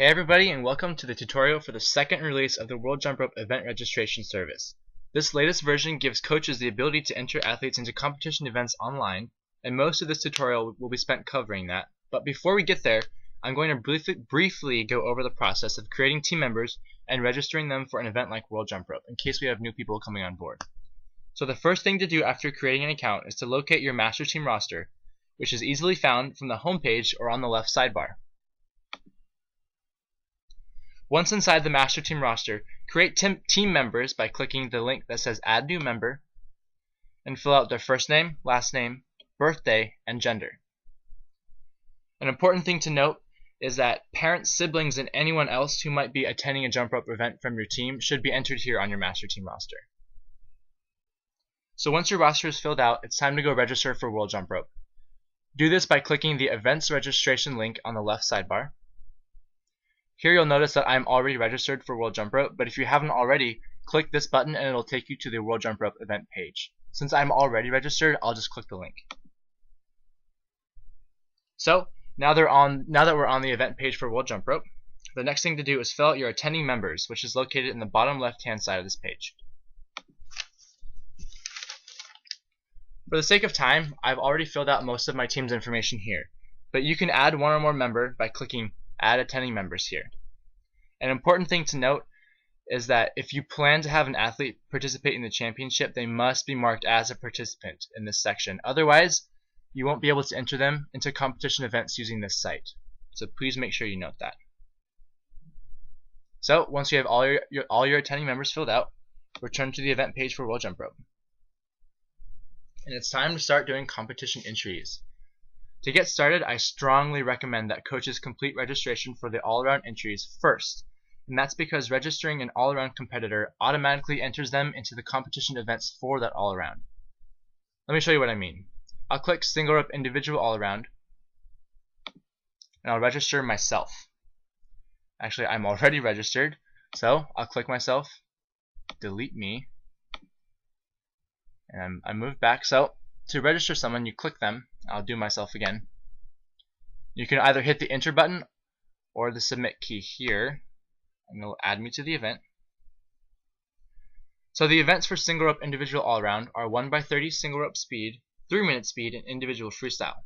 Hey everybody, and welcome to the tutorial for the second release of the World Jump Rope Event Registration service. This latest version gives coaches the ability to enter athletes into competition events online, and most of this tutorial will be spent covering that. But before we get there, I'm going to briefly go over the process of creating team members and registering them for an event like World Jump Rope, in case we have new people coming on board. So the first thing to do after creating an account is to locate your master team roster, which is easily found from the home page or on the left sidebar. Once inside the master team roster, create team members by clicking the link that says Add New Member and fill out their first name, last name, birthday, and gender. An important thing to note is that parents, siblings, and anyone else who might be attending a jump rope event from your team should be entered here on your master team roster. So once your roster is filled out, it's time to go register for World Jump Rope. Do this by clicking the Events Registration link on the left sidebar. Here you'll notice that I'm already registered for World Jump Rope, but if you haven't already, click this button and it'll take you to the World Jump Rope event page. Since I'm already registered, I'll just click the link. So now that we're on the event page for World Jump Rope, the next thing to do is fill out your attending members, which is located in the bottom left-hand side of this page. For the sake of time, I've already filled out most of my team's information here, but you can add one or more member by clicking Add Attending Members here. An important thing to note is that if you plan to have an athlete participate in the championship, they must be marked as a participant in this section. Otherwise, you won't be able to enter them into competition events using this site. So please make sure you note that. So once you have all your attending members filled out, return to the event page for World Jump Rope. And it's time to start doing competition entries. To get started, I strongly recommend that coaches complete registration for the all-around entries first, and that's because registering an all-around competitor automatically enters them into the competition events for that all-around. Let me show you what I mean. I'll click single rope individual all-around, and I'll register myself. Actually, I'm already registered, so I'll click myself, delete me, and I move back. So to register someone, you click them. I'll do myself again. You can either hit the enter button or the submit key here, and it'll add me to the event. So the events for single rope individual all around are 1x30 single rope speed, 3-minute speed, and individual freestyle.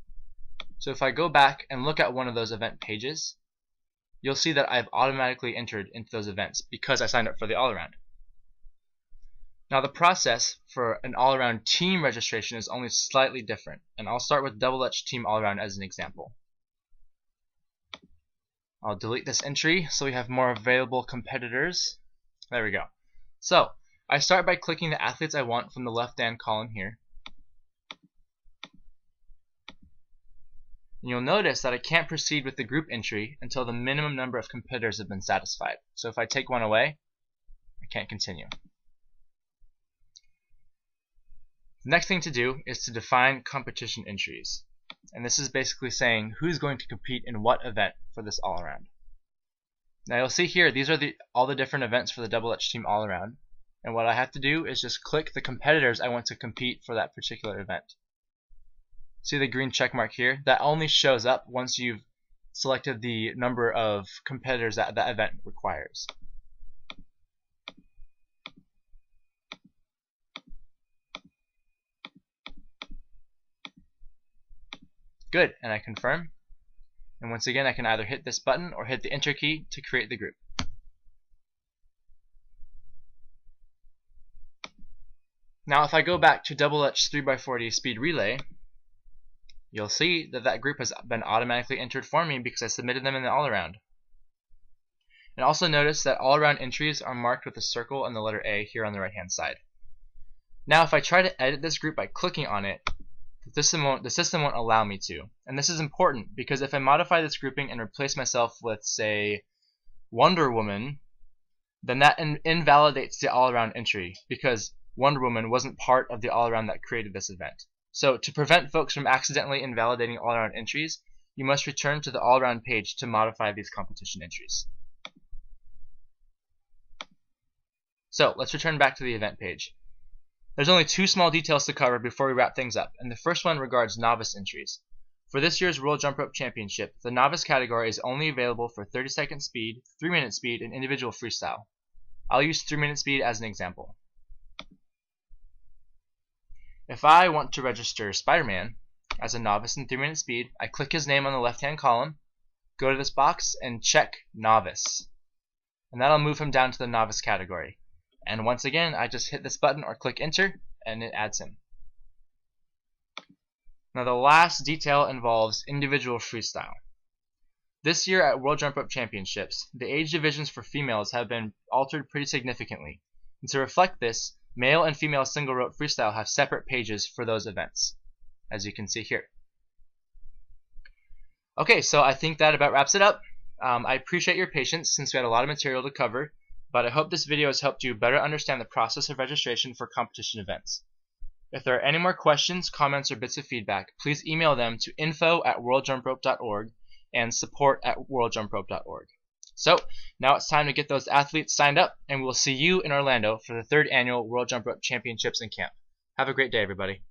So if I go back and look at one of those event pages, you'll see that I've automatically entered into those events because I signed up for the all around. Now the process for an all-around team registration is only slightly different, and I'll start with double Dutch team all-around as an example. I'll delete this entry so we have more available competitors. There we go. So I start by clicking the athletes I want from the left-hand column here. And you'll notice that I can't proceed with the group entry until the minimum number of competitors have been satisfied. So if I take one away, I can't continue. The next thing to do is to define competition entries, and this is basically saying who's going to compete in what event for this all-around. Now you'll see here these are all the different events for the double Dutch team all-around, and what I have to do is just click the competitors I want to compete for that particular event. See the green check mark here? That only shows up once you've selected the number of competitors that that event requires. Good, and I confirm. And once again, I can either hit this button or hit the enter key to create the group. Now if I go back to double Dutch 3x40 speed relay, you'll see that that group has been automatically entered for me because I submitted them in the all-around. And also notice that all-around entries are marked with a circle and the letter A here on the right-hand side. Now if I try to edit this group by clicking on it, the system won't allow me to. And this is important because if I modify this grouping and replace myself with, say, Wonder Woman, then that invalidates the all-around entry because Wonder Woman wasn't part of the all-around that created this event. So to prevent folks from accidentally invalidating all-around entries, you must return to the all-around page to modify these competition entries. So let's return back to the event page. There's only two small details to cover before we wrap things up, and the first one regards novice entries. For this year's World Jump Rope Championship, the novice category is only available for 30-second speed, 3-minute speed, and individual freestyle. I'll use 3-minute speed as an example. If I want to register Spider-Man as a novice in 3-minute speed, I click his name on the left-hand column, go to this box, and check Novice. And that'll move him down to the novice category. And once again, I just hit this button or click enter, and it adds him. Now the last detail involves individual freestyle. This year at World Jump Rope Championships, the age divisions for females have been altered pretty significantly. And to reflect this, male and female single rope freestyle have separate pages for those events, as you can see here. Okay, so I think that about wraps it up. I appreciate your patience since we had a lot of material to cover, but I hope this video has helped you better understand the process of registration for competition events. If there are any more questions, comments, or bits of feedback, please email them to info@worldjumprope.org and support@worldjumprope.org. So, now it's time to get those athletes signed up, and we'll see you in Orlando for the 3rd annual World Jump Rope Championships and Camp. Have a great day, everybody.